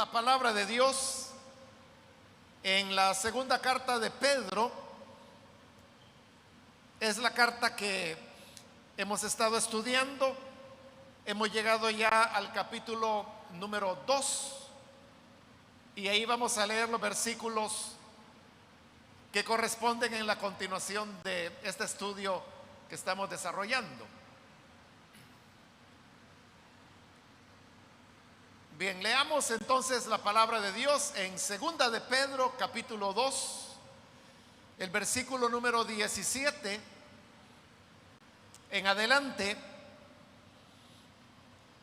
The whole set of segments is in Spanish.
la palabra de Dios en la segunda carta de Pedro. Es la carta que hemos estado estudiando. Hemos llegado ya al capítulo número 2 y ahí vamos a leer los versículos que corresponden en la continuación de este estudio que estamos desarrollando. Bien, leamos entonces la palabra de Dios en segunda de Pedro, capítulo 2, el versículo número 17 en adelante.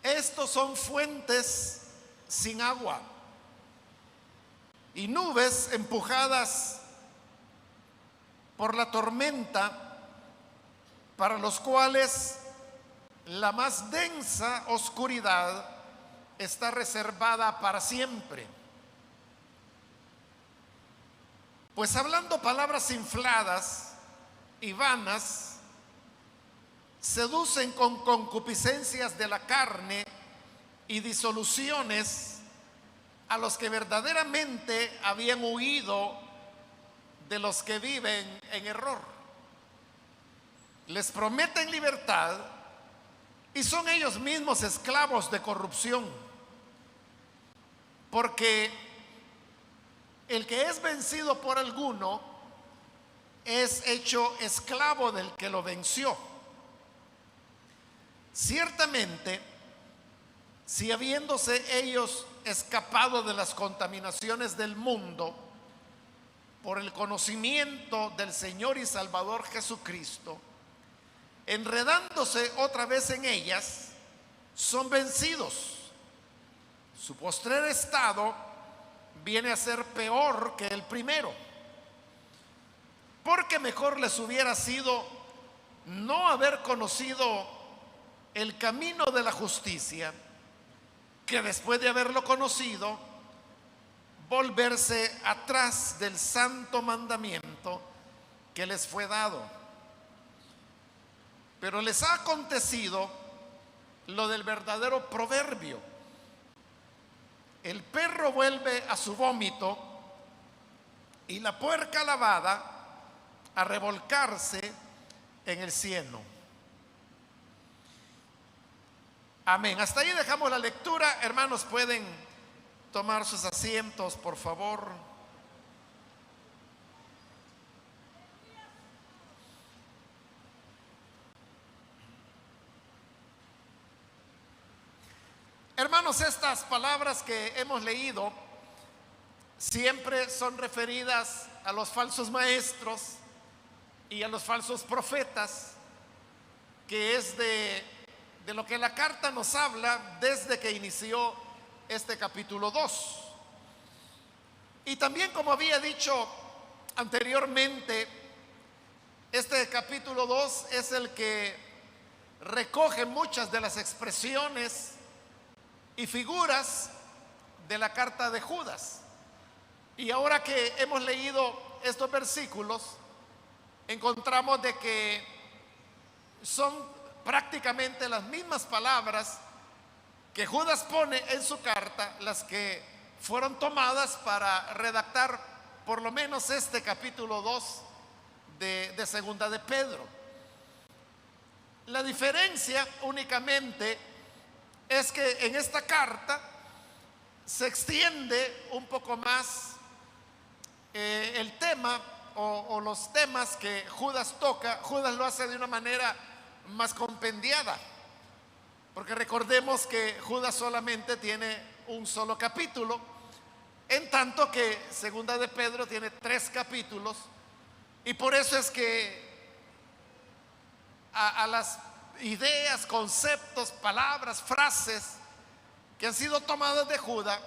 Estos son fuentes sin agua y nubes empujadas por la tormenta, para los cuales la más densa oscuridad está reservada para siempre. Pues hablando palabras infladas y vanas, seducen con concupiscencias de la carne y disoluciones a los que verdaderamente habían huido de los que viven en error. Les prometen libertad y son ellos mismos esclavos de corrupción. Porque el que es vencido por alguno es hecho esclavo del que lo venció. Ciertamente, si habiéndose ellos escapado de las contaminaciones del mundo por el conocimiento del Señor y Salvador Jesucristo, enredándose otra vez en ellas, son vencidos. Su postrer estado viene a ser peor que el primero, porque mejor les hubiera sido no haber conocido el camino de la justicia, que después de haberlo conocido, volverse atrás del santo mandamiento que les fue dado. Pero les ha acontecido lo del verdadero proverbio: el perro vuelve a su vómito y la puerca lavada a revolcarse en el cieno. Amén. Hasta ahí dejamos la lectura. Hermanos, pueden tomar sus asientos, por favor. Hermanos, estas palabras que hemos leído siempre son referidas a los falsos maestros y a los falsos profetas, que es de lo que la carta nos habla desde que inició este capítulo 2. Y también, como había dicho anteriormente, este capítulo 2 es el que recoge muchas de las expresiones y figuras de la carta de Judas. Y ahora que hemos leído estos versículos, encontramos de que son prácticamente las mismas palabras que Judas pone en su carta las que fueron tomadas para redactar por lo menos este capítulo 2 de segunda de Pedro. La diferencia únicamente es que en esta carta se extiende un poco más el tema o los temas que Judas toca. Judas lo hace de una manera más compendiada, porque recordemos que Judas solamente tiene un solo capítulo, en tanto que segunda de Pedro tiene 3 capítulos, y por eso es que a las ideas, conceptos, palabras, frases que han sido tomadas de Judas,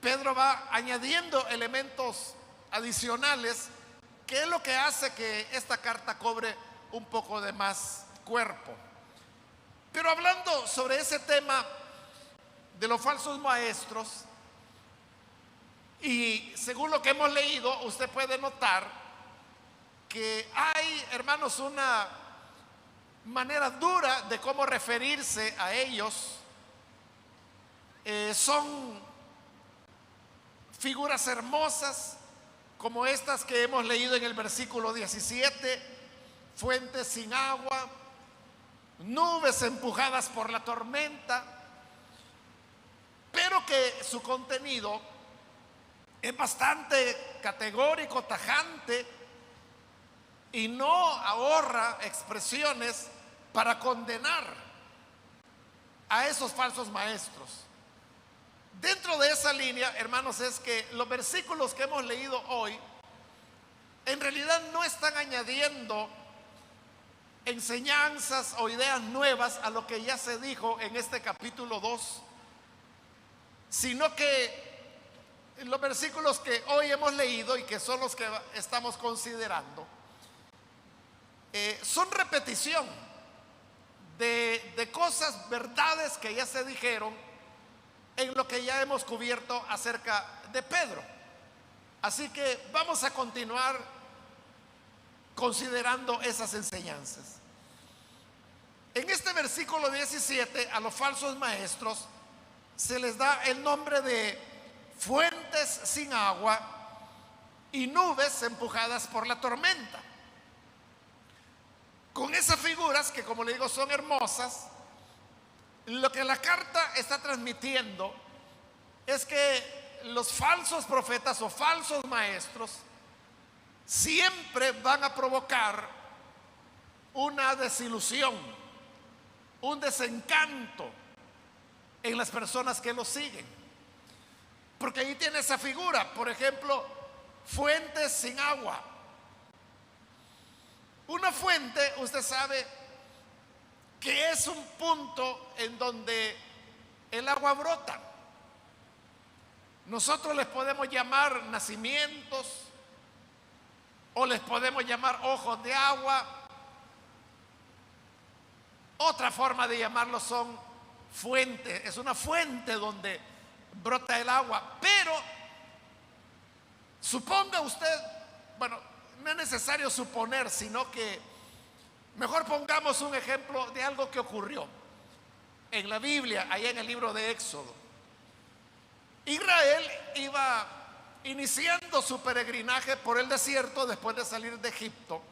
Pedro va añadiendo elementos adicionales, que es lo que hace que esta carta cobre un poco de más cuerpo. Pero hablando sobre ese tema de los falsos maestros, y según lo que hemos leído, usted puede notar que hay, hermanos, una manera dura de cómo referirse a ellos son figuras hermosas como estas que hemos leído en el versículo 17: fuentes sin agua, nubes empujadas por la tormenta, pero que su contenido es bastante categórico, tajante, y no ahorra expresiones para condenar a esos falsos maestros. Dentro de esa línea, hermanos, es que los versículos que hemos leído hoy en realidad no están añadiendo enseñanzas o ideas nuevas a lo que ya se dijo en este capítulo 2, sino que los versículos que hoy hemos leído y que son los que estamos considerando son repetición de cosas, verdades que ya se dijeron en lo que ya hemos cubierto acerca de Pedro. Así que vamos a continuar considerando esas enseñanzas. En este versículo 17 a los falsos maestros se les da el nombre de fuentes sin agua y nubes empujadas por la tormenta. Con esas figuras que, como le digo, son hermosas, lo que la carta está transmitiendo es que los falsos profetas o falsos maestros siempre van a provocar una desilusión, un desencanto en las personas que los siguen. Porque ahí tiene esa figura, por ejemplo, fuentes sin agua. Una fuente, usted sabe, que es un punto en donde el agua brota. Nosotros les podemos llamar nacimientos o les podemos llamar ojos de agua. Otra forma de llamarlo son fuentes. Es una fuente donde brota el agua. Pero suponga usted, bueno, no es necesario suponer, sino que mejor pongamos un ejemplo de algo que ocurrió en la Biblia, allá en el libro de Éxodo. Israel iba iniciando su peregrinaje por el desierto después de salir de Egipto.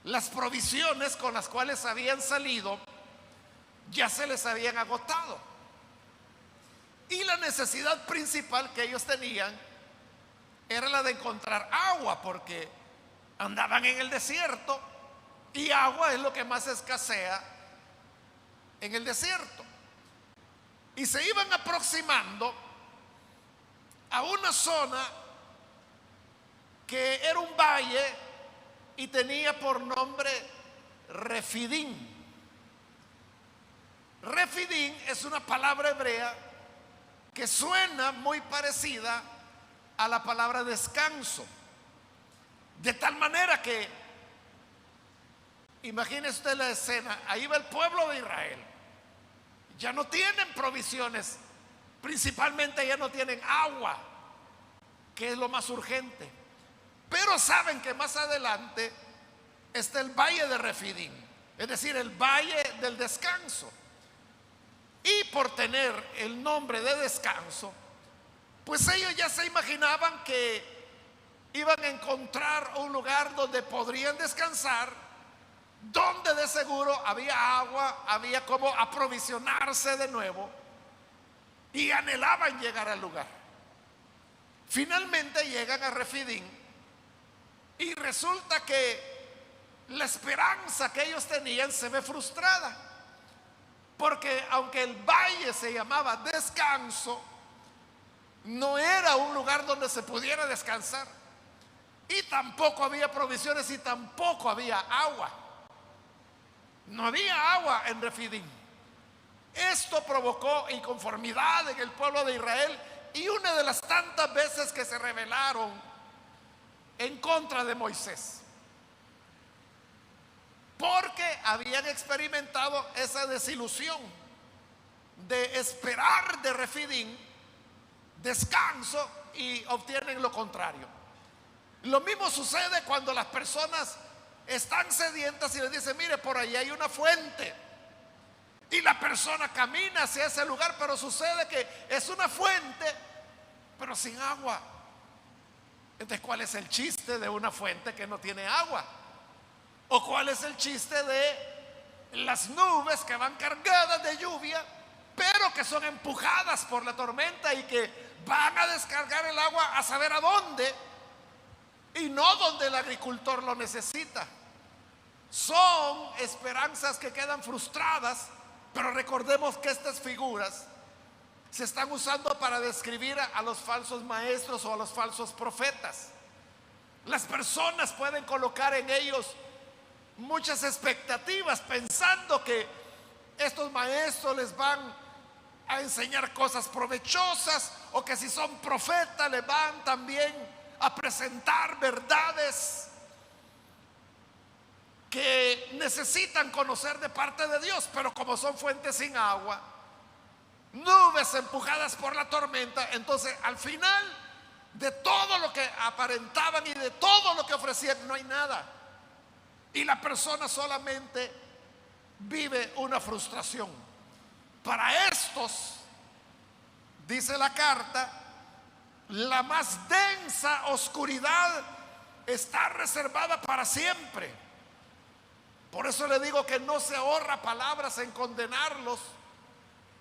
Las provisiones con las cuales habían salido ya se les habían agotado. Y la necesidad principal que ellos tenían era la de encontrar agua, porque andaban en el desierto y agua es lo que más escasea en el desierto. Y se iban aproximando a una zona que era un valle y tenía por nombre Refidín. Refidín es una palabra hebrea que suena muy parecida a la palabra descanso. De tal manera que, imagínese usted la escena, ahí va el pueblo de Israel. Ya no tienen provisiones, principalmente ya no tienen agua, que es lo más urgente. Pero saben que más adelante está el valle de Refidín, es decir, el valle del descanso. Y por tener el nombre de descanso, pues ellos ya se imaginaban que iban a encontrar un lugar donde podrían descansar, donde de seguro había agua, había como aprovisionarse de nuevo, y anhelaban llegar al lugar. Finalmente llegan a Refidín y resulta que la esperanza que ellos tenían se ve frustrada, porque aunque el valle se llamaba descanso, no era un lugar donde se pudiera descansar, y tampoco había provisiones y tampoco había agua. No había agua en Refidín. Esto provocó inconformidad en el pueblo de Israel, y una de las tantas veces que se rebelaron en contra de Moisés, porque habían experimentado esa desilusión de esperar de Refidín descanso y obtienen lo contrario. Lo mismo sucede cuando las personas están sedientas y les dicen: mire, por ahí hay una fuente, y la persona camina hacia ese lugar, pero sucede que es una fuente, pero sin agua. Entonces, ¿cuál es el chiste de una fuente que no tiene agua? ¿O cuál es el chiste de las nubes que van cargadas de lluvia, pero que son empujadas por la tormenta y que van a descargar el agua a saber a dónde, y no donde el agricultor lo necesita? Son esperanzas que quedan frustradas, pero recordemos que estas figuras se están usando para describir a los falsos maestros o a los falsos profetas. Las personas pueden colocar en ellos muchas expectativas pensando que estos maestros les van a enseñar cosas provechosas, o que si son profetas les van también a presentar verdades que necesitan conocer de parte de Dios. Pero como son fuentes sin agua, nubes empujadas por la tormenta, entonces al final de todo lo que aparentaban y de todo lo que ofrecían, no hay nada. Y la persona solamente vive una frustración. Para estos, dice la carta, la más densa oscuridad está reservada para siempre. Por eso le digo que no se ahorra palabras en condenarlos,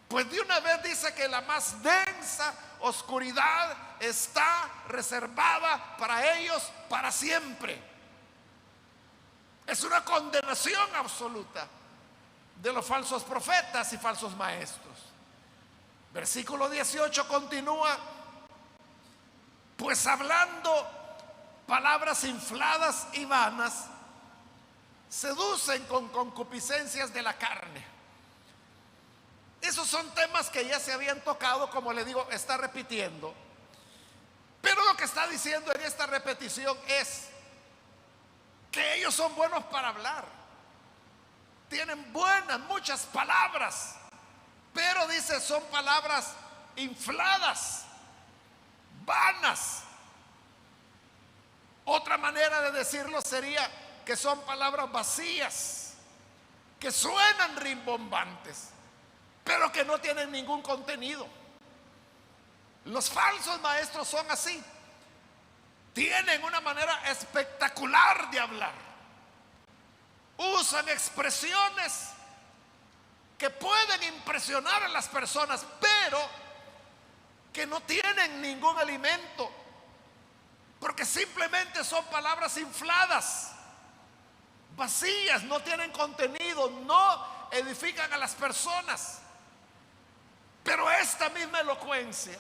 pues de una vez dice que la más densa oscuridad está reservada para ellos para siempre. Es una condenación absoluta de los falsos profetas y falsos maestros. Versículo 18 continúa: pues hablando palabras infladas y vanas, seducen con concupiscencias de la carne. Esos son temas que ya se habían tocado, como le digo, está repitiendo. Pero lo que está diciendo en esta repetición es que ellos son buenos para hablar. Tienen buenas, muchas palabras. Pero dice, son palabras infladas, vanas. Otra manera de decirlo sería que son palabras vacías, que suenan rimbombantes, pero que no tienen ningún contenido. Los falsos maestros son así. Tienen una manera espectacular de hablar. Usan expresiones que pueden impresionar a las personas, pero que no tienen ningún alimento, porque simplemente son palabras infladas, vacías, no tienen contenido, no edifican a las personas. Pero esta misma elocuencia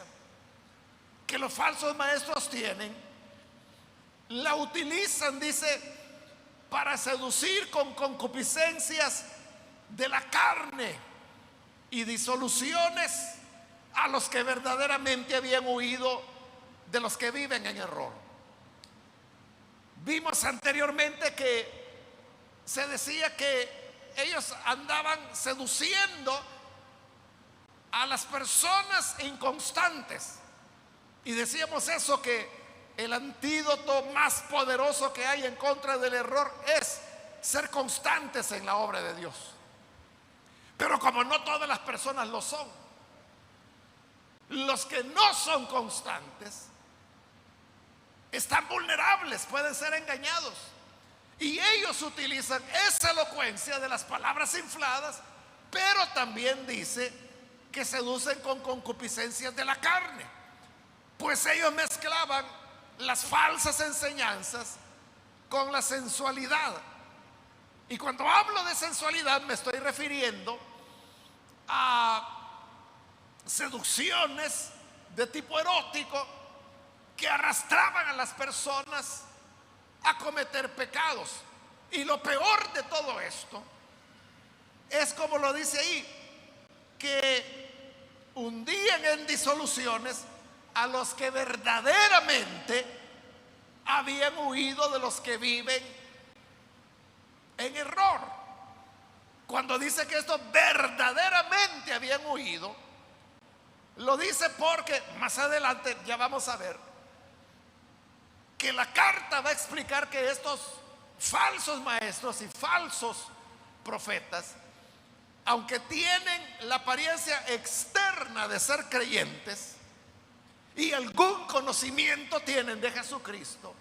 que los falsos maestros tienen, la utilizan, dice, para seducir con concupiscencias de la carne y disoluciones a los que verdaderamente habían huido de los que viven en error. Vimos anteriormente que se decía que ellos andaban seduciendo a las personas inconstantes, y decíamos eso, que el antídoto más poderoso que hay en contra del error es ser constantes en la obra de Dios. Pero como no todas las personas lo son, los que no son constantes están vulnerables, pueden ser engañados. Y ellos utilizan esa elocuencia de las palabras infladas, pero también dice que seducen con concupiscencias de la carne, pues ellos mezclaban las falsas enseñanzas con la sensualidad. Y cuando hablo de sensualidad me estoy refiriendo a seducciones de tipo erótico que arrastraban a las personas a cometer pecados. Y lo peor de todo esto es, como lo dice ahí, que hundían en disoluciones a los que verdaderamente habían huido de los que viven en error. Cuando dice que estos verdaderamente habían huido, lo dice porque más adelante ya vamos a ver que la carta va a explicar que estos falsos maestros y falsos profetas aunque tienen la apariencia externa de ser creyentes y algún conocimiento tienen de Jesucristo,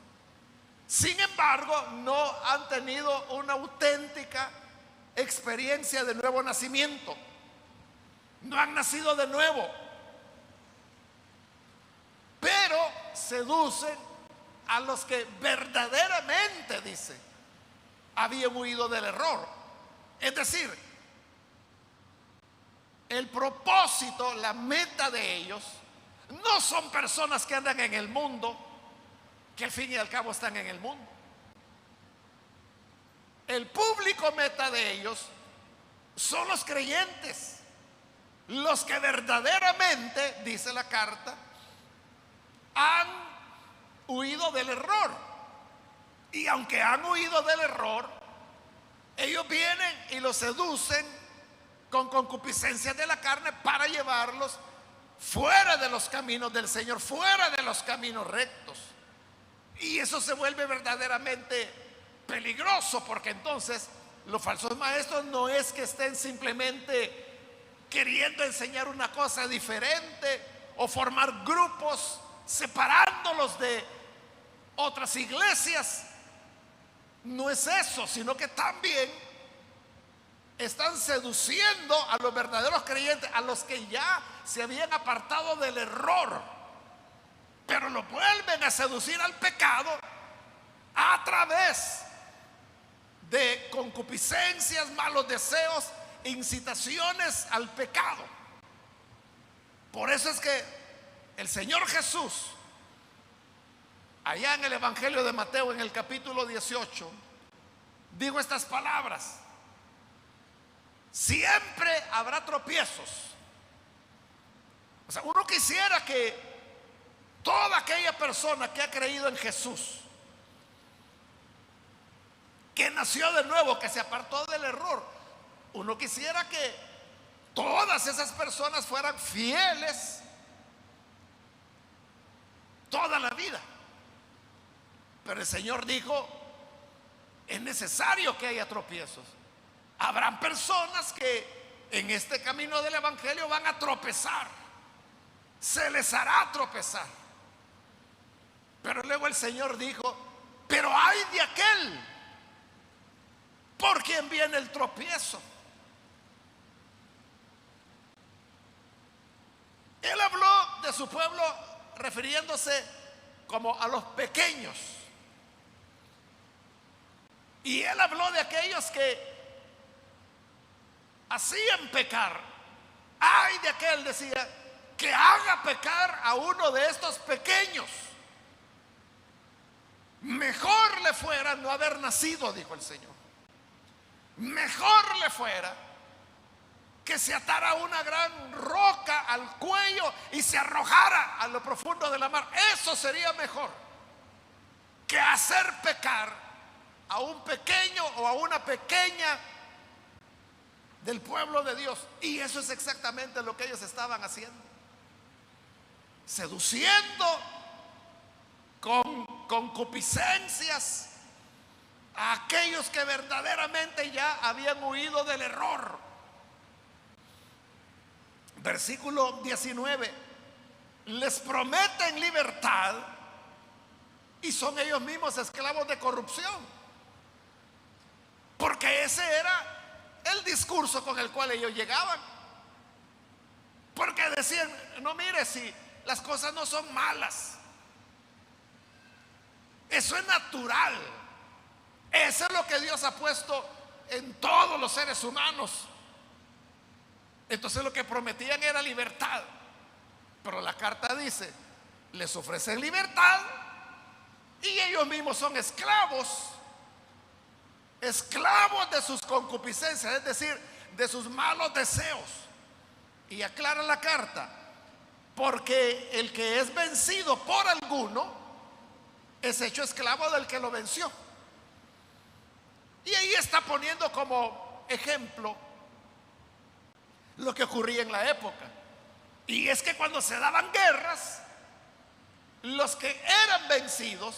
sin embargo no han tenido una auténtica experiencia de nuevo nacimiento. No han nacido de nuevo, pero seducen a los que verdaderamente, dice, habían huido del error. Es decir, el propósito, la meta de ellos, no son personas que andan en el mundo, que al fin y al cabo están en el mundo. El público meta de ellos son los creyentes, los que verdaderamente, dice la carta, han huido del error. Y aunque han huido del error, ellos vienen y los seducen con concupiscencias de la carne para llevarlos fuera de los caminos del Señor, fuera de los caminos rectos. Y eso se vuelve verdaderamente peligroso, porque entonces los falsos maestros no es que estén simplemente queriendo enseñar una cosa diferente o formar grupos separándolos de otras iglesias. No es eso, sino que también están seduciendo a los verdaderos creyentes, a los que ya se habían apartado del error, pero lo vuelven a seducir al pecado a través de concupiscencias, malos deseos, incitaciones al pecado. Por eso es que el Señor Jesús, allá en el Evangelio de Mateo, en el capítulo 18, dijo estas palabras: siempre habrá tropiezos. O sea, uno quisiera que toda aquella persona que ha creído en Jesús, que nació de nuevo, que se apartó del error, uno quisiera que todas esas personas fueran fieles toda la vida. Pero el Señor dijo: es necesario que haya tropiezos. Habrán personas que en este camino del Evangelio van a tropezar, se les hará tropezar. Pero luego el Señor dijo: pero hay de aquel por quien viene el tropiezo. Él habló de su pueblo refiriéndose como a los pequeños, y él habló de aquellos que hacían pecar. Ay de aquel, decía, que haga pecar a uno de estos pequeños. Mejor le fuera no haber nacido, dijo el Señor. Mejor le fuera que se atara una gran roca al cuello y se arrojara a lo profundo de la mar. Eso sería mejor que hacer pecar a un pequeño o a una pequeña del pueblo de Dios. Y eso es exactamente lo que ellos estaban haciendo, seduciendo con concupiscencias a aquellos que verdaderamente ya habían huido del error. Versículo 19: les prometen libertad y son ellos mismos esclavos de corrupción. Porque ese era el discurso con el cual ellos llegaban. Porque decían: no, mire, si las cosas no son malas, eso es natural, eso es lo que Dios ha puesto en todos los seres humanos. Entonces lo que prometían era libertad. Pero la carta dice: les ofrecen libertad y ellos mismos son esclavos, esclavos de sus concupiscencias, es decir, de sus malos deseos. Y aclara la carta: porque el que es vencido por alguno es hecho esclavo del que lo venció. Y ahí está poniendo como ejemplo lo que ocurría en la época. Y es que cuando se daban guerras, los que eran vencidos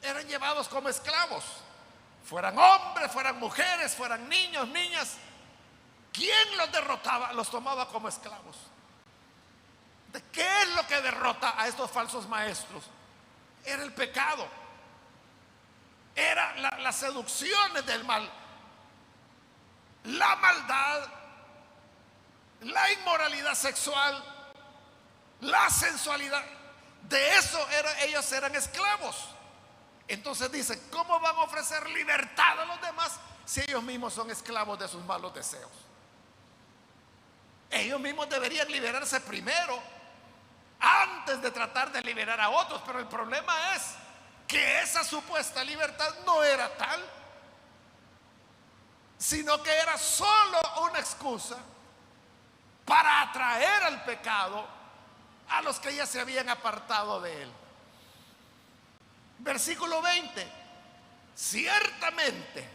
eran llevados como esclavos, fueran hombres, fueran mujeres, fueran niños, niñas. ¿quién los derrotaba? Los tomaba como esclavos. ¿De qué es lo que derrota a estos falsos maestros? Era el pecado, era las seducciones del mal, la maldad, la inmoralidad sexual, la sensualidad. De eso ellos eran esclavos. Entonces dice, ¿cómo van a ofrecer libertad a los demás si ellos mismos son esclavos de sus malos deseos? Ellos mismos deberían liberarse primero antes de tratar de liberar a otros. Pero el problema es que esa supuesta libertad no era tal, sino que era solo una excusa para atraer al pecado a los que ya se habían apartado de él. Versículo 20: ciertamente,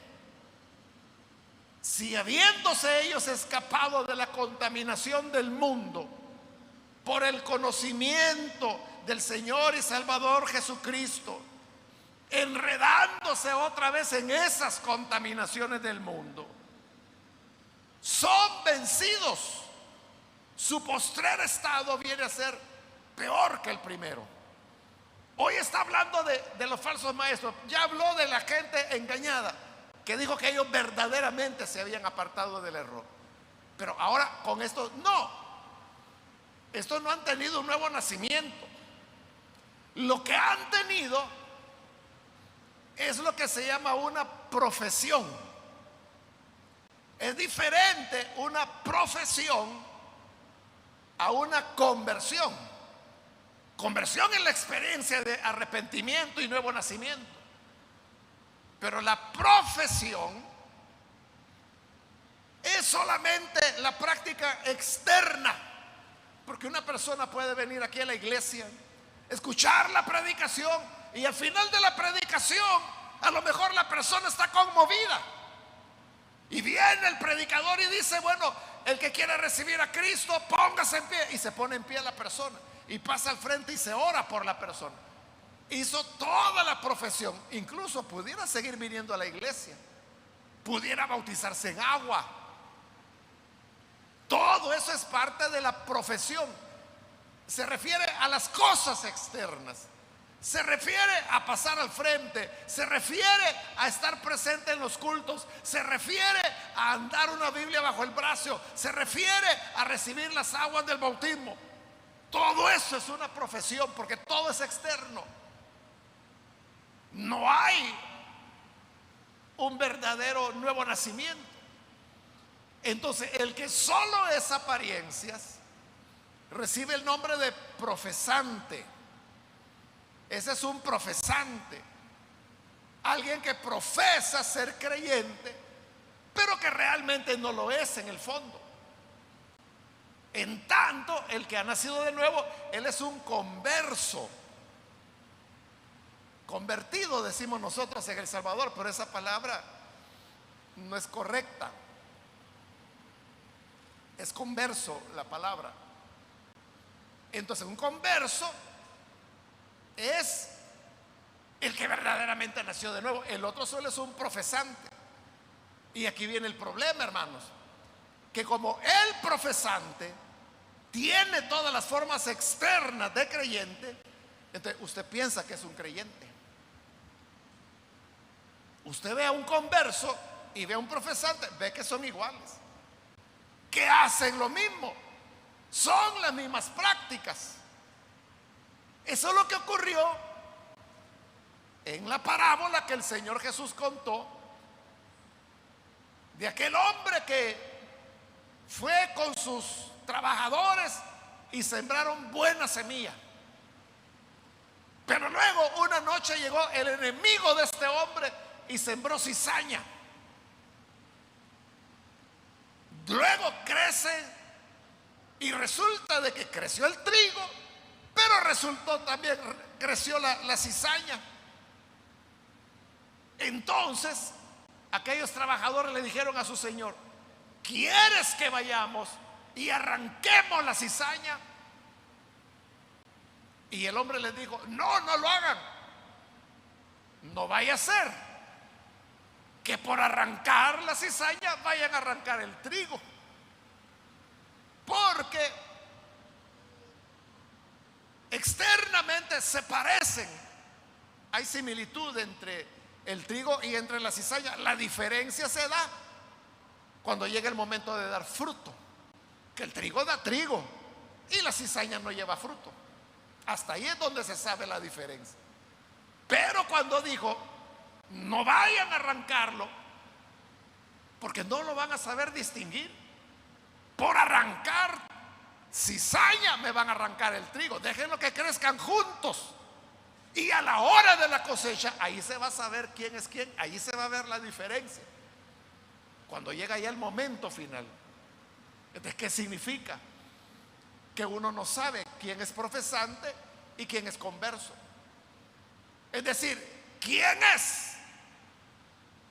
si habiéndose ellos escapado de la contaminación del mundo por el conocimiento del Señor y Salvador Jesucristo, enredándose otra vez en esas contaminaciones del mundo, son vencidos, su postrer estado viene a ser peor que el primero. Hoy está hablando de los falsos maestros. Ya habló de la gente engañada, que dijo que ellos verdaderamente se habían apartado del error. Pero ahora con esto no. Estos no han tenido un nuevo nacimiento. Lo que han tenido es lo que se llama una profesión. Es diferente una profesión a una conversión. Conversión es la experiencia de arrepentimiento y nuevo nacimiento. Pero la profesión es solamente la práctica externa. Porque una persona puede venir aquí a la iglesia, escuchar la predicación, y al final de la predicación a lo mejor la persona está conmovida. Y viene el predicador y dice, bueno, el que quiere recibir a Cristo, póngase en pie. Y se pone en pie la persona y pasa al frente y se ora por la persona. Hizo toda la profesión. Incluso pudiera seguir viniendo a la iglesia, pudiera bautizarse en agua. Todo eso es parte de la profesión. Se refiere a las cosas externas, se refiere a pasar al frente, se refiere a estar presente en los cultos, se refiere a andar una Biblia bajo el brazo, se refiere a recibir las aguas del bautismo. Todo eso es una profesión, porque todo es externo. No hay un verdadero nuevo nacimiento. Entonces, el que solo es apariencias recibe el nombre de profesante. Ese es un profesante, alguien que profesa ser creyente, pero que realmente no lo es en el fondo. En tanto, el que ha nacido de nuevo, él es un converso. Convertido decimos nosotros en El Salvador, pero esa palabra no es correcta. Es converso la palabra. Entonces, un converso es el que verdaderamente nació de nuevo. El otro solo es un profesante. Y aquí viene el problema, hermanos, que como el profesante tiene todas las formas externas de creyente, entonces usted piensa que es un creyente. Usted ve a un converso y ve a un profesante, ve que son iguales, que hacen lo mismo, son las mismas prácticas. Eso es lo que ocurrió en la parábola que el Señor Jesús contó de aquel hombre que fue con sus trabajadores y sembraron buena semilla. Pero luego una noche llegó el enemigo de este hombre y sembró cizaña. Luego crece y resulta de que creció el trigo, pero resultó también, creció la cizaña. Entonces aquellos trabajadores le dijeron a su señor, ¿quieres que vayamos y arranquemos la cizaña? Y el hombre les dijo, no, no lo hagan. No vaya a ser que por arrancar la cizaña vayan a arrancar el trigo. porque externamente se parecen. Hay similitud entre el trigo y entre la cizaña. La diferencia se da cuando llega el momento de dar fruto, que el trigo da trigo y la cizaña no lleva fruto. Hasta ahí es donde se sabe la diferencia. Pero cuando dijo, no vayan a arrancarlo, porque no lo van a saber distinguir. Por arrancar cizaña me van a arrancar el trigo. Déjenlo que crezcan juntos. Y a la hora de la cosecha, ahí se va a saber quién es quién. Ahí se va a ver la diferencia. Cuando llega ya el momento final. Entonces, ¿qué significa? Que uno no sabe quién es profesante y quién es converso. Es decir, ¿quién es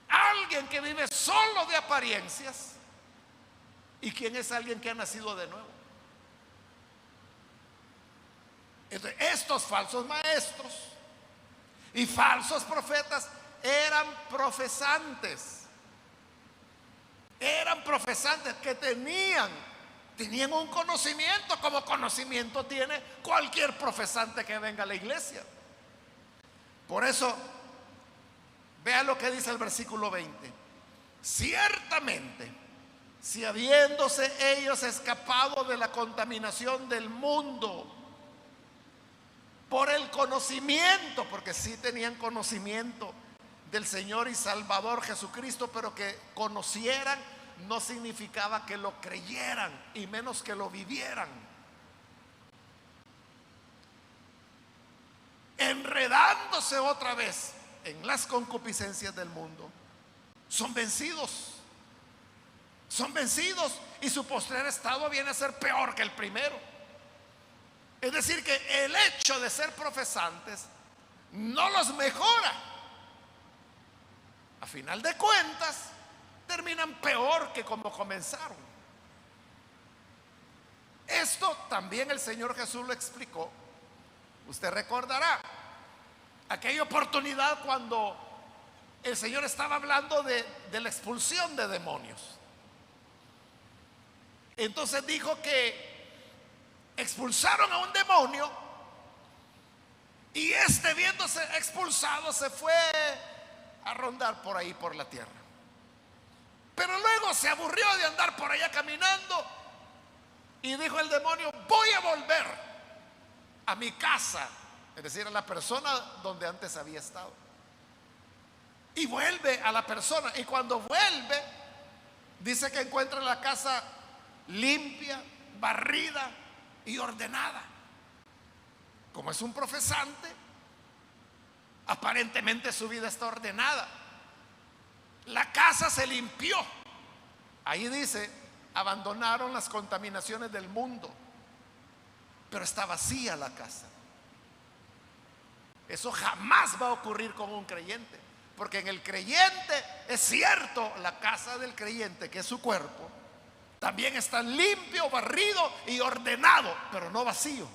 alguien que vive solo de apariencias y quién es alguien que ha nacido de nuevo? Entonces, estos falsos maestros y falsos profetas eran profesantes que tenían un conocimiento, como conocimiento tiene cualquier profesante que venga a la iglesia. Por eso, vea lo que dice el versículo 20. Ciertamente, si habiéndose ellos escapado de la contaminación del mundo por el conocimiento, porque sí tenían conocimiento del Señor y Salvador Jesucristo, pero que conocieran no significaba que lo creyeran y menos que lo vivieran. Enredándose otra vez en las concupiscencias del mundo, son vencidos y su postrer estado viene a ser peor que el primero. Es decir, que el hecho de ser profesantes no los mejora. A final de cuentas, terminan peor que como comenzaron. Esto también el Señor Jesús lo explicó. Usted recordará aquella oportunidad cuando el Señor estaba hablando de la expulsión de demonios. Entonces dijo que expulsaron a un demonio y este, viéndose expulsado, se fue a rondar por ahí por la tierra. Pero luego se aburrió de andar por allá caminando y dijo el demonio: voy a volver a mi casa, es decir, a la persona donde antes había estado. Y vuelve a la persona, y cuando vuelve dice que encuentra la casa limpia, barrida y ordenada. Como es un profesante, aparentemente su vida está ordenada. La casa se limpió. Ahí dice, abandonaron las contaminaciones del mundo, pero está vacía la casa. Eso jamás va a ocurrir con un creyente, porque en el creyente, es cierto, la casa del creyente, que es su cuerpo, también está limpio, barrido y ordenado, pero no vacío,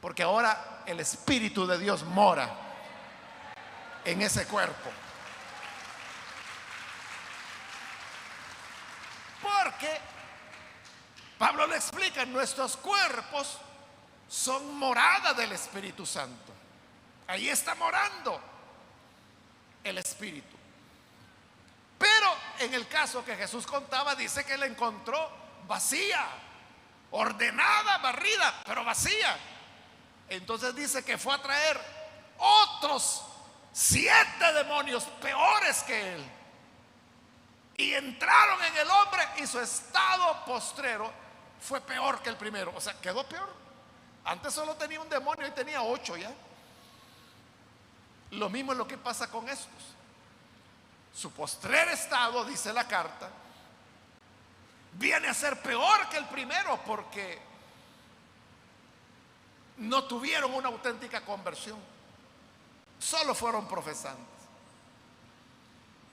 porque ahora el Espíritu de Dios mora en ese cuerpo. Porque Pablo le explica, nuestros cuerpos son morada del Espíritu Santo. Ahí está morando el Espíritu. Pero en el caso que Jesús contaba, dice que la encontró vacía, ordenada, barrida, pero vacía. Entonces dice que fue a traer otros 7 demonios peores que él, y entraron en el hombre, y su estado postrero fue peor que el primero. O sea, quedó peor. Antes solo tenía un demonio y tenía 8 ya. Lo mismo es lo que pasa con estos. Su postrer estado, dice la carta, viene a ser peor que el primero, porque no tuvieron una auténtica conversión, solo fueron profesantes.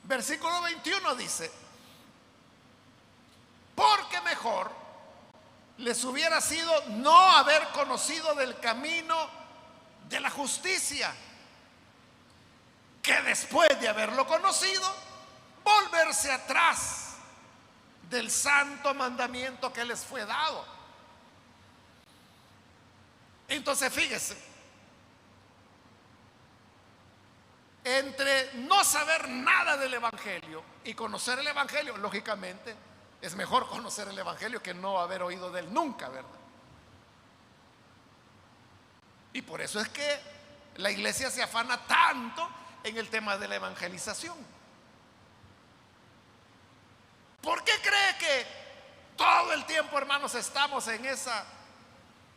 Versículo 21 dice: porque mejor les hubiera sido no haber conocido del camino de la justicia, que después de haberlo conocido, volverse atrás del santo mandamiento que les fue dado. Entonces fíjese, entre no saber nada del Evangelio y conocer el Evangelio, lógicamente es mejor conocer el Evangelio que no haber oído de él nunca, ¿verdad? Y por eso es que la iglesia se afana tanto en el tema de la evangelización. ¿Por qué cree que todo el tiempo, hermanos, estamos en esa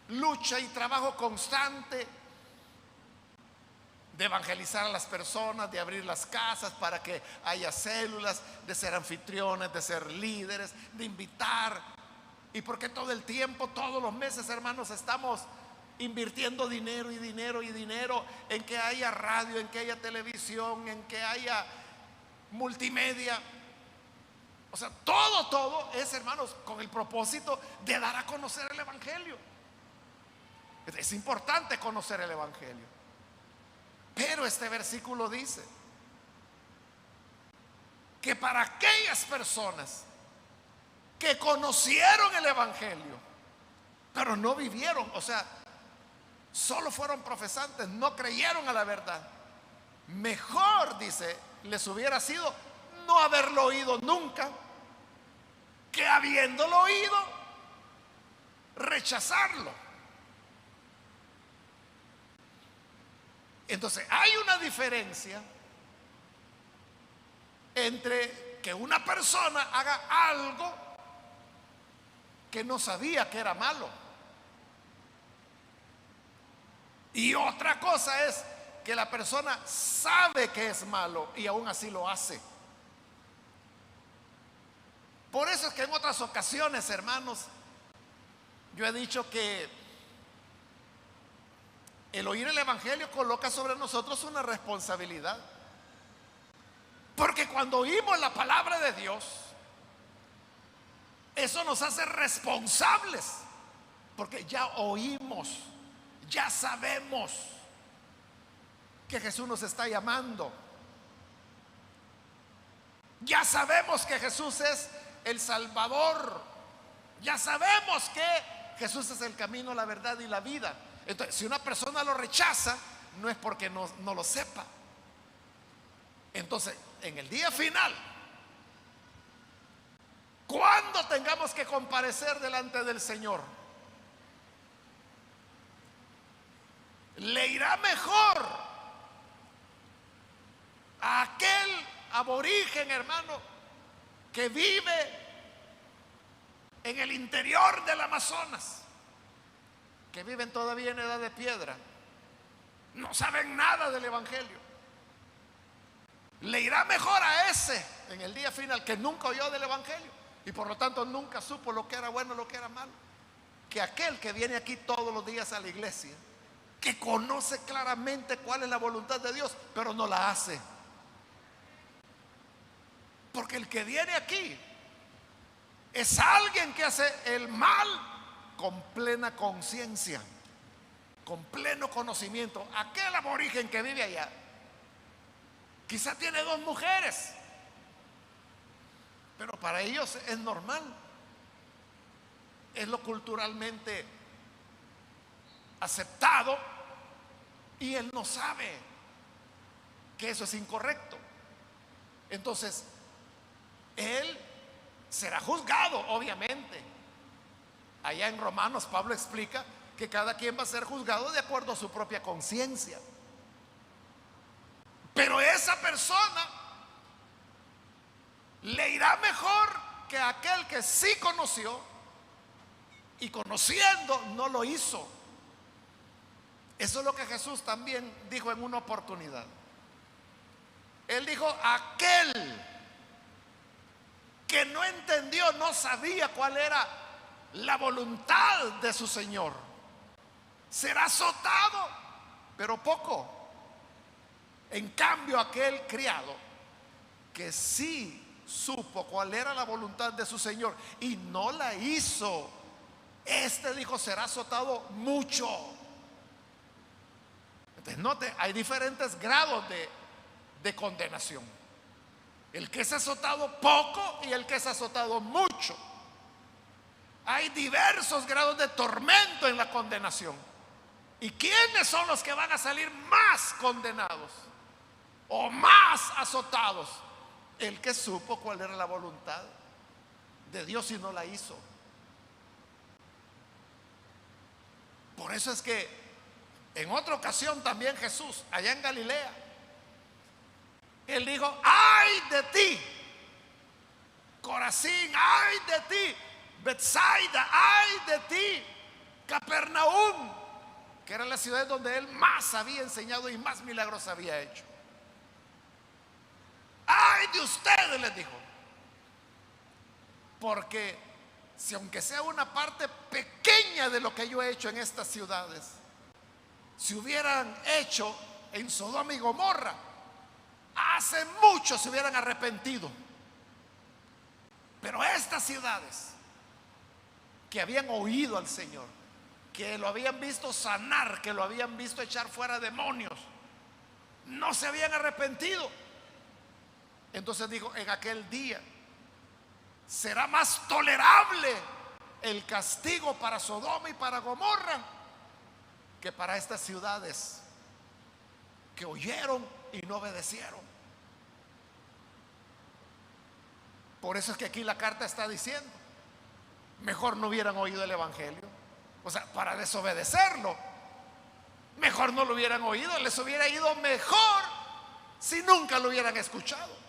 lucha y trabajo constante de evangelizar a las personas, de abrir las casas para que haya células, de ser anfitriones, de ser líderes, de invitar? ¿Y por qué todo el tiempo, todos los meses, hermanos, estamos invirtiendo dinero y dinero y dinero en que haya radio, en que haya televisión, en que haya multimedia? O sea, todo es, hermanos, con el propósito de dar a conocer el Evangelio. Es importante conocer el Evangelio. Pero este versículo dice que para aquellas personas que conocieron el Evangelio, pero no vivieron, o sea, solo fueron profesantes, no creyeron a la verdad, mejor, dice, les hubiera sido no haberlo oído nunca, que habiéndolo oído, rechazarlo. Entonces, hay una diferencia entre que una persona haga algo que no sabía que era malo, y otra cosa es que la persona sabe que es malo y aún así lo hace. Por eso es que en otras ocasiones, hermanos, yo he dicho que el oír el Evangelio coloca sobre nosotros una responsabilidad. Porque cuando oímos la palabra de Dios, eso nos hace responsables. Porque ya oímos, ya sabemos que Jesús nos está llamando. Ya sabemos que Jesús es el Salvador. Ya sabemos que Jesús es el camino, la verdad y la vida. Entonces, si una persona lo rechaza, no es porque no lo sepa. Entonces, en el día final, cuando tengamos que comparecer delante del Señor, le irá mejor a aquel aborigen, hermano, que vive en el interior del Amazonas, que viven todavía en edad de piedra, no saben nada del Evangelio. Le irá mejor a ese en el día final, que nunca oyó del Evangelio y por lo tanto nunca supo lo que era bueno, lo que era malo, que aquel que viene aquí todos los días a la iglesia, que conoce claramente cuál es la voluntad de Dios, pero no la hace. Porque el que viene aquí es alguien que hace el mal con plena conciencia, con pleno conocimiento. Aquel aborigen que vive allá quizá tiene 2 mujeres, pero para ellos es normal, es lo culturalmente aceptado, y él no sabe que eso es incorrecto. Entonces, él será juzgado, obviamente. Allá en Romanos Pablo explica que cada quien va a ser juzgado de acuerdo a su propia conciencia. Pero esa persona le irá mejor que aquel que sí conoció y conociendo no lo hizo. Eso es lo que Jesús también dijo en una oportunidad. Él dijo: aquel que no entendió, no sabía cuál era la voluntad de su Señor, será azotado, pero poco. En cambio, aquel criado que sí supo cuál era la voluntad de su Señor y no la hizo, este dijo: será azotado mucho. Entonces, note, hay diferentes grados de condenación. el que es azotado poco y el que es azotado mucho. Hay diversos grados de tormento en la condenación. ¿Y quiénes son los que van a salir más condenados o más azotados? El que supo cuál era la voluntad de Dios y no la hizo. Por eso es que en otra ocasión también Jesús, allá en Galilea, él dijo: ay de ti, Corazín, ay de ti, Betsaida, ay de ti, Capernaum, que era la ciudad donde él más había enseñado y más milagros había hecho. Ay de ustedes, les dijo, porque si aunque sea una parte pequeña de lo que yo he hecho en estas ciudades, si hubieran hecho en Sodoma y Gomorra, hace mucho se hubieran arrepentido. Pero estas ciudades que habían oído al Señor, que lo habían visto sanar, que lo habían visto echar fuera demonios, no se habían arrepentido. Entonces dijo: en aquel día será más tolerable el castigo para Sodoma y para Gomorra que para estas ciudades que oyeron y no obedecieron. Por eso es que aquí la carta está diciendo: mejor no hubieran oído el evangelio. O sea, para desobedecerlo, mejor no lo hubieran oído. Les hubiera ido mejor si nunca lo hubieran escuchado.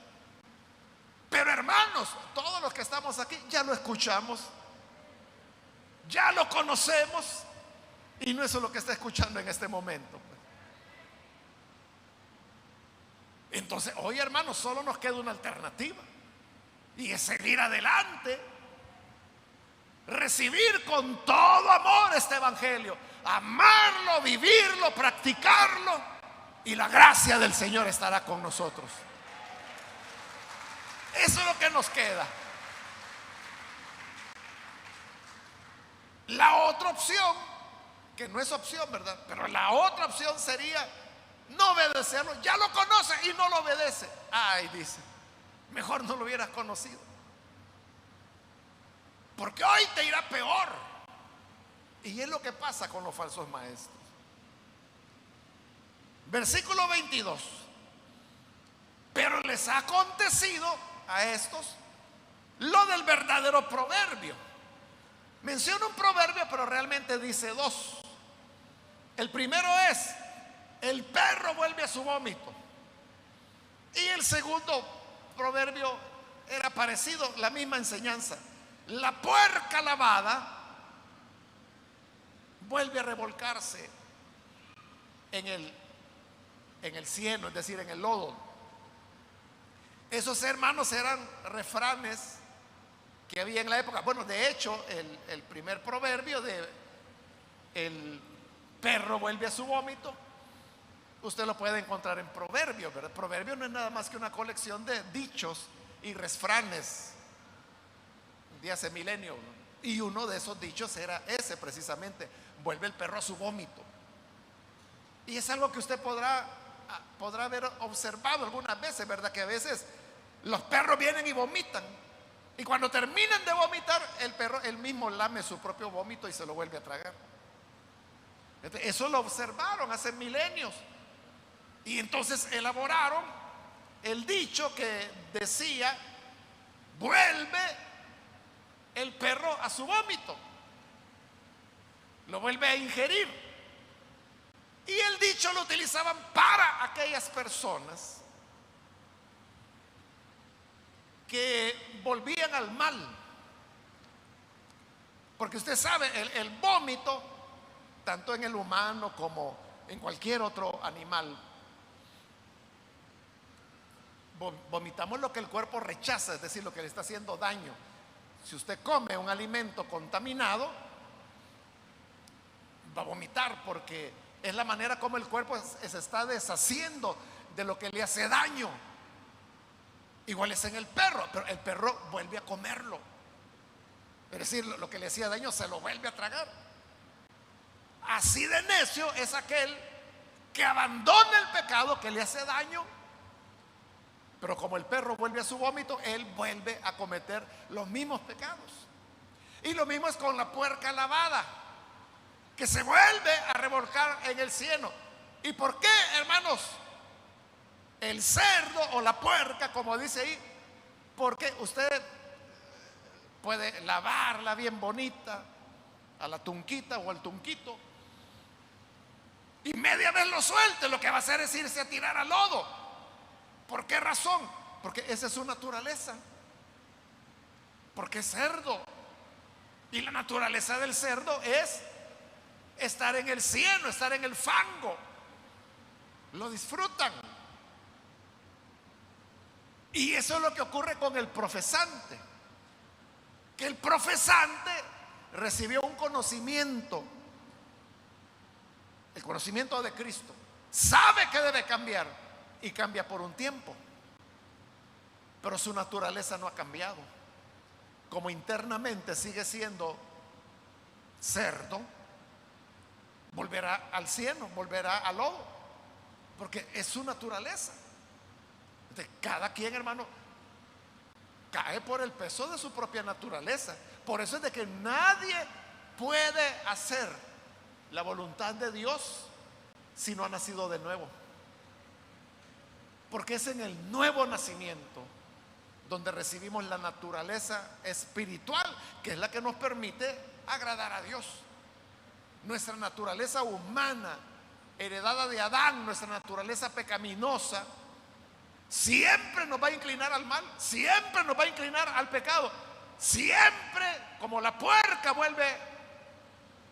Pero hermanos, todos los que estamos aquí ya lo escuchamos, ya lo conocemos, y no eso es lo que está escuchando en este momento. Entonces hoy, hermanos, solo nos queda una alternativa, y es seguir adelante, recibir con todo amor este evangelio, amarlo, vivirlo, practicarlo, y la gracia del Señor estará con nosotros. Eso es lo que nos queda. La otra opción, que no es opción, ¿verdad? Pero la otra opción sería no obedecerlo. Ya lo conoce y no lo obedece. Ay, dice, mejor no lo hubieras conocido, porque hoy te irá peor. Y es lo que pasa con los falsos maestros. Versículo 22. Pero les ha acontecido a estos lo del verdadero proverbio. Menciona un proverbio, pero realmente dice dos. El primero es: el perro vuelve a su vómito. Y el segundo proverbio era parecido, la misma enseñanza: la puerca lavada vuelve a revolcarse en el cieno, es decir, en el lodo. Esos, hermanos, eran refranes que había en la época. Bueno, de hecho, el primer proverbio de el perro vuelve a su vómito, usted lo puede encontrar en Proverbios, ¿verdad? Proverbio no es nada más que una colección de dichos y refranes de hace milenios, ¿no? Y uno de esos dichos era ese precisamente: vuelve el perro a su vómito. Y es algo que usted podrá haber observado algunas veces, ¿verdad? Que a veces los perros vienen y vomitan, y cuando terminan de vomitar, el perro él mismo lame su propio vómito y se lo vuelve a tragar. Eso lo observaron hace milenios, y entonces elaboraron el dicho que decía: vuelve el perro a su vómito, lo vuelve a ingerir. Y el dicho lo utilizaban para aquellas personas que volvían al mal. Porque usted sabe, el vómito, tanto en el humano como en cualquier otro animal, vomitamos lo que el cuerpo rechaza, es decir, lo que le está haciendo daño. Si usted come un alimento contaminado, va a vomitar, porque es la manera como el cuerpo se está deshaciendo de lo que le hace daño. Igual es en el perro, pero el perro vuelve a comerlo. Es decir, lo que le hacía daño se lo vuelve a tragar. Así de necio es aquel que abandona el pecado que le hace daño, pero como el perro vuelve vuelve a su vómito, él vuelve a cometer los mismos pecados. Y lo mismo es con la puerca lavada, que se vuelve a revolcar en el cieno. ¿Y por qué, hermanos? El cerdo o la puerca, como dice ahí, porque usted puede lavarla bien bonita, a la tunquita o al tunquito, y media vez lo suelte, lo que va a hacer es irse a tirar al lodo. ¿Por qué razón? Porque esa es su naturaleza. Porque es cerdo. Y la naturaleza del cerdo es estar en el cieno, estar en el fango. Lo disfrutan. Y eso es lo que ocurre con el profesante. Que el profesante recibió un conocimiento, el conocimiento de Cristo. Sabe que debe cambiar y cambia por un tiempo. Pero su naturaleza no ha cambiado. Como internamente sigue siendo cerdo, volverá al cieno, volverá al lodo, porque es su naturaleza. Entonces, cada quien, hermano, cae por el peso de su propia naturaleza. Por eso es de que nadie puede hacer la voluntad de Dios si no ha nacido de nuevo. Porque es en el nuevo nacimiento donde recibimos la naturaleza espiritual, que es la que nos permite agradar a Dios. Nuestra naturaleza humana, heredada de Adán, nuestra naturaleza pecaminosa, siempre nos va a inclinar al mal, siempre nos va a inclinar al pecado. Siempre, como la puerca vuelve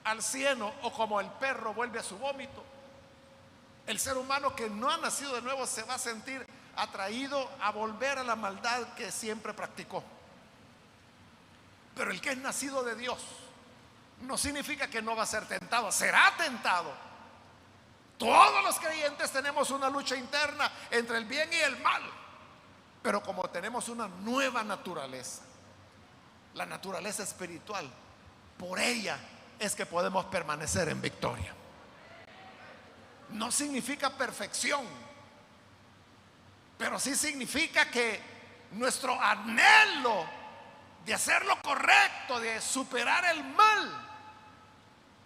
al cieno o como el perro vuelve a su vómito, el ser humano que no ha nacido de nuevo se va a sentir atraído a volver a la maldad que siempre practicó. Pero el que es nacido de Dios no significa que no va a ser tentado, será tentado. Todos los creyentes tenemos una lucha interna entre el bien y el mal, pero como tenemos una nueva naturaleza, la naturaleza espiritual, por ella es que podemos permanecer en victoria. No significa perfección, pero sí significa que nuestro anhelo de hacer lo correcto, de superar el mal,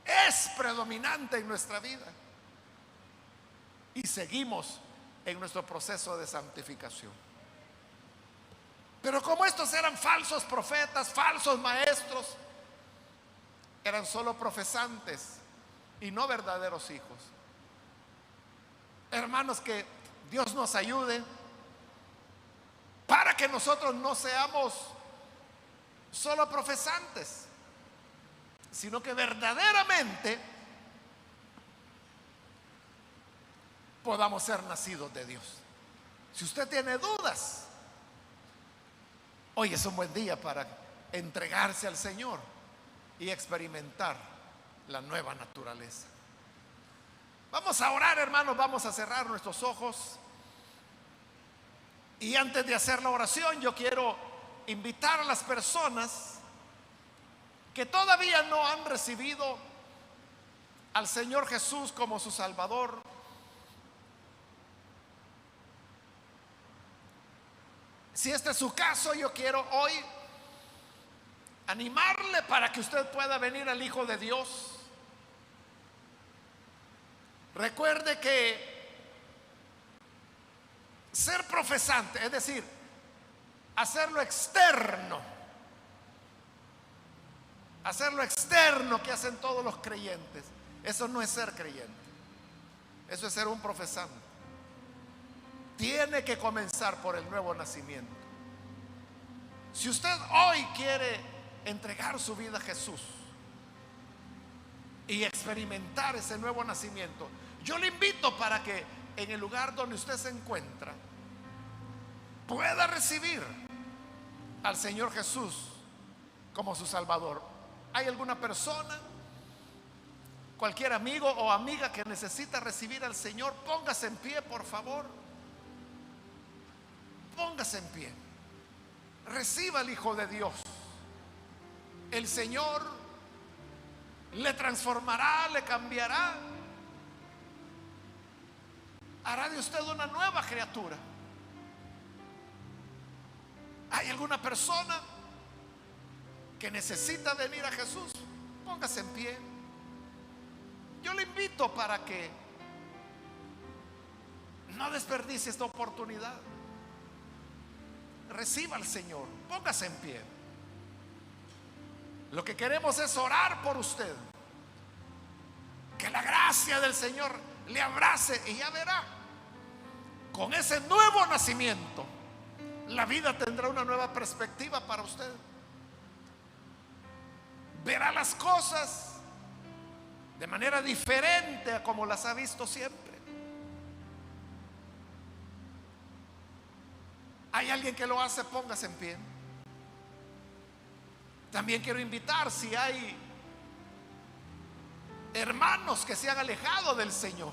es predominante en nuestra vida. Y seguimos en nuestro proceso de santificación. Pero como estos eran falsos profetas, falsos maestros, eran solo profesantes y no verdaderos hijos. Hermanos, que Dios nos ayude para que nosotros no seamos solo profesantes, sino que verdaderamente podamos ser nacidos de Dios. Si usted tiene dudas, hoy es un buen día para entregarse al Señor y experimentar la nueva naturaleza. Vamos a orar, hermanos, vamos a cerrar nuestros ojos. Y antes de hacer la oración, yo quiero invitar a las personas que todavía no han recibido al Señor Jesús como su Salvador. Si este es su caso, yo quiero hoy animarle para que usted pueda venir al Hijo de Dios. Recuerde que ser profesante, es decir, hacerlo externo que hacen todos los creyentes, eso no es ser creyente, eso es ser un profesante. Tiene que comenzar por el nuevo nacimiento. Si usted hoy quiere entregar su vida a Jesús y experimentar ese nuevo nacimiento, yo le invito para que en el lugar donde usted se encuentra pueda recibir al Señor Jesús como su Salvador. ¿Hay alguna persona, cualquier amigo o amiga que necesita recibir al Señor? Póngase en pie, por favor. Póngase en pie. Reciba al Hijo de Dios. El Señor le transformará, le cambiará, hará de usted una nueva criatura. ¿Hay alguna persona que necesita venir a Jesús? Póngase en pie. Yo le invito para que no desperdicie esta oportunidad. Reciba al Señor. Póngase en pie. Lo que queremos es orar por usted. Que la gracia del Señor le abrace y ya verá. Con ese nuevo nacimiento, la vida tendrá una nueva perspectiva para usted. Verá las cosas de manera diferente a como las ha visto siempre. ¿Hay alguien que lo hace? Póngase en pie. También quiero invitar, si hay hermanos que se han alejado del Señor,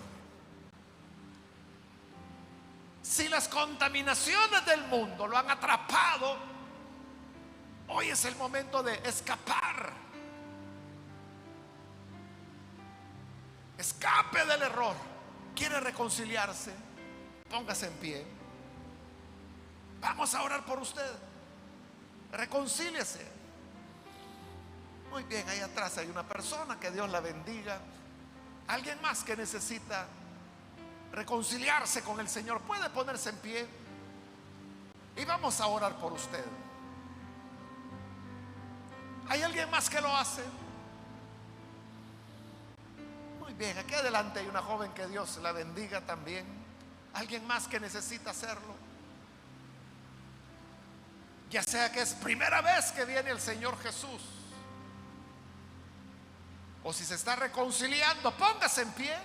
si las contaminaciones del mundo lo han atrapado, hoy es el momento de escapar. Escape del error. ¿Quiere reconciliarse? Póngase en pie. Vamos a orar por usted. Reconcíliese. Muy bien, ahí atrás hay una persona, que Dios la bendiga. Alguien más que necesita reconciliarse con el Señor, puede ponerse en pie y vamos a orar por usted. ¿Hay alguien más que lo hace? Muy bien, aquí adelante hay una joven, que Dios la bendiga también. ¿Alguien más que necesita hacerlo? Ya sea que es primera vez que viene el Señor Jesús, o si se está reconciliando, póngase en pie.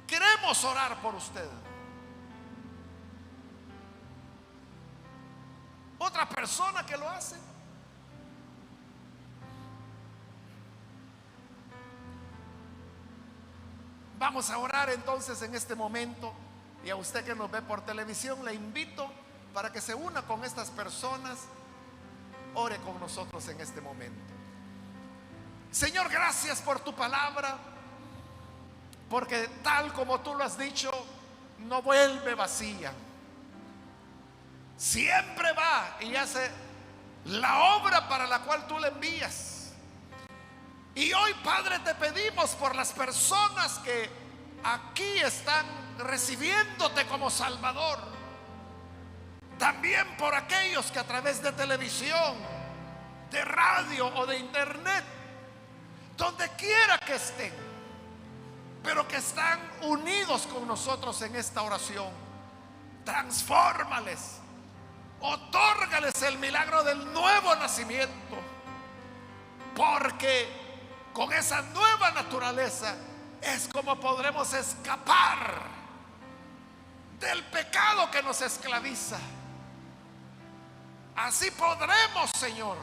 Queremos orar por usted. Otra persona que lo hace. Vamos a orar entonces en este momento. Y a usted que nos ve por televisión, le invito para que se una con estas personas. Ore con nosotros en este momento. Señor, gracias por tu palabra, porque tal como tú lo has dicho, no vuelve vacía. Siempre va y hace la obra para la cual tú le envías. Y hoy, Padre, te pedimos por las personas que aquí están recibiéndote como Salvador. También por aquellos que a través de televisión, de radio o de internet, donde quiera que estén, pero que están unidos con nosotros en esta oración, transfórmales, otórgales el milagro del nuevo nacimiento, porque con esa nueva naturaleza es como podremos escapar del pecado que nos esclaviza. Así podremos, Señor,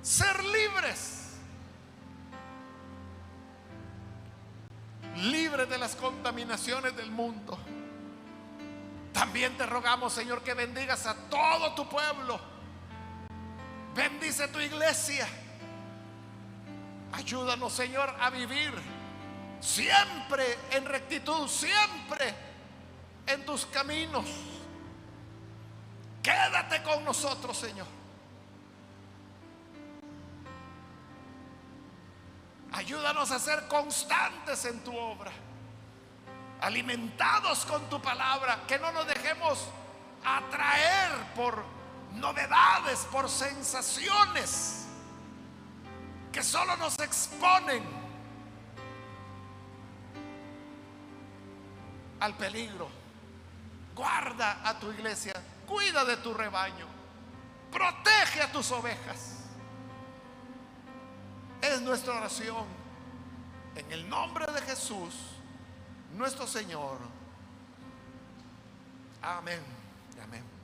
ser libres, libres de las contaminaciones del mundo. También te rogamos, Señor, que bendigas a todo tu pueblo. Bendice tu iglesia. Ayúdanos, Señor, a vivir siempre en rectitud, siempre en tus caminos. Quédate con nosotros, Señor. Ayúdanos a ser constantes en tu obra, alimentados con tu palabra, que no nos dejemos atraer por novedades, por sensaciones que solo nos exponen al peligro. Guarda a tu iglesia, cuida de tu rebaño, protege a tus ovejas. Es nuestra oración en el nombre de Jesús, nuestro Señor. Amén. Amén.